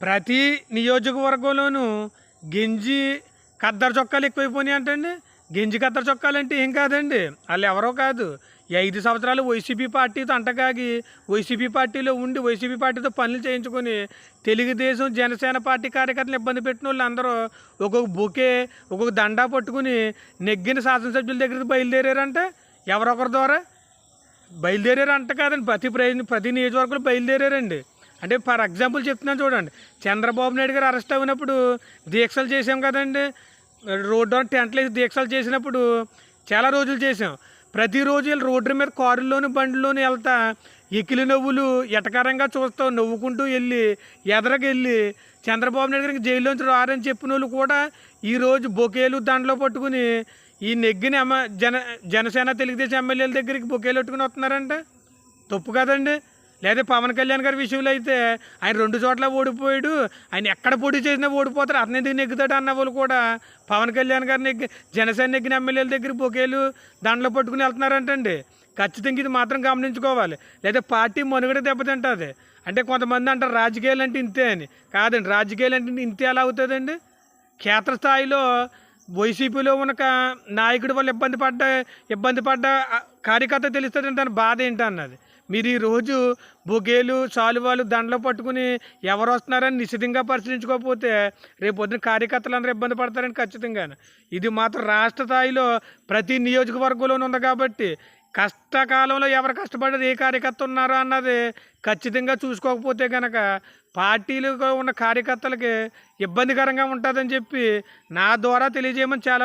ప్రతి నియోజకవర్గంలోనూ గెంజి ఖద్దరు చొక్కాలు ఎక్కువైపోయినాయి అంటండి. గెంజి ఖద్దరు చొక్కాలంటే ఏం కాదండి, వాళ్ళు ఎవరో కాదు. ఈ 5 సంవత్సరాలు వైసీపీ పార్టీతో అంటకాగి వైసీపీ పార్టీలో ఉండి వైసీపీ పార్టీతో పనులు చేయించుకొని తెలుగుదేశం జనసేన పార్టీ కార్యకర్తలు ఇబ్బంది పెట్టిన వాళ్ళు అందరూ ఒక్కొక్క బొకే ఒక్కొక్క దండా పట్టుకుని నెగ్గిన శాసనసభ్యుల దగ్గరికి బయలుదేరారంటే ఎవరొకరి ద్వారా బయలుదేరారు అంట కాదండి. ప్రతి నియోజకవర్గంలో బయలుదేరారండి. అంటే ఫర్ ఎగ్జాంపుల్ చెప్తున్నాను చూడండి. చంద్రబాబు నాయుడు గారు అరెస్ట్ అయినప్పుడు దీక్షలు చేసాం కదండి. రోడ్డు టెంట్లు వేసి దీక్షలు చేసినప్పుడు చాలా రోజులు చేసాం. ప్రతిరోజు వీళ్ళు రోడ్డు మీద కారుల్లోని బండిలోని వెళ్తా ఎకిలి నవ్వులు ఎటకారంగా చూస్తూ నవ్వుకుంటూ వెళ్ళి ఎదరకెళ్ళి చంద్రబాబు నాయుడు గారికి జైల్లోంచి రారని చెప్పిన వాళ్ళు కూడా ఈరోజు బొకేలు దండలో పట్టుకుని ఈ నెగ్గిన జనసేన తెలుగుదేశం ఎమ్మెల్యేల దగ్గరికి బొకేలు పట్టుకుని వస్తున్నారంటే తప్పు కదండి. లేదా పవన్ కళ్యాణ్ గారి విషయంలో అయితే ఆయన 2 చోట్ల ఓడిపోయాడు, ఆయన ఎక్కడ పోటీ చేసినా ఓడిపోతారు, అతను ఎందుకు నెగ్గుతాడు అన్న వాళ్ళు కూడా పవన్ కళ్యాణ్ గారిని జనసేన నెగ్గిన ఎమ్మెల్యేల దగ్గర బొకేలు దండలు పట్టుకుని వెళ్తున్నారంటండి. ఖచ్చితంగా ఇది మాత్రం గమనించుకోవాలి. లేదా పార్టీ మనుగడ దెబ్బతింటుంది. అంటే కొంతమంది అంటారు రాజకీయాలు అంటే ఇంతే అని. కాదండి, రాజకీయాలు అంటే ఇంతే ఎలా అవుతుందండి? క్షేత్రస్థాయిలో వైసీపీలో ఉన్న నాయకుడి వల్ల ఇబ్బంది పడ్డ కార్యకర్త తెలుస్తుంది దాని బాధ ఏంటన్నది. మీరు ఈరోజు బొకేలు సాలువాలు దండలు పట్టుకుని ఎవరు వస్తున్నారని నిశ్చితంగా పరిశీలించుకోకపోతే రేపు పొద్దున కార్యకర్తలు అందరూ ఇబ్బంది పడతారని ఖచ్చితంగా. ఇది మాత్రం రాష్ట్ర స్థాయిలో ప్రతి నియోజకవర్గంలోనూ ఉంది కాబట్టి కష్టకాలంలో ఎవరు కష్టపడేది ఏ కార్యకర్త ఉన్నారో అన్నది ఖచ్చితంగా చూసుకోకపోతే కనుక పార్టీలో ఉన్న కార్యకర్తలకి ఇబ్బందికరంగా ఉంటుందని చెప్పి నా ద్వారా తెలియజేయమని చాలా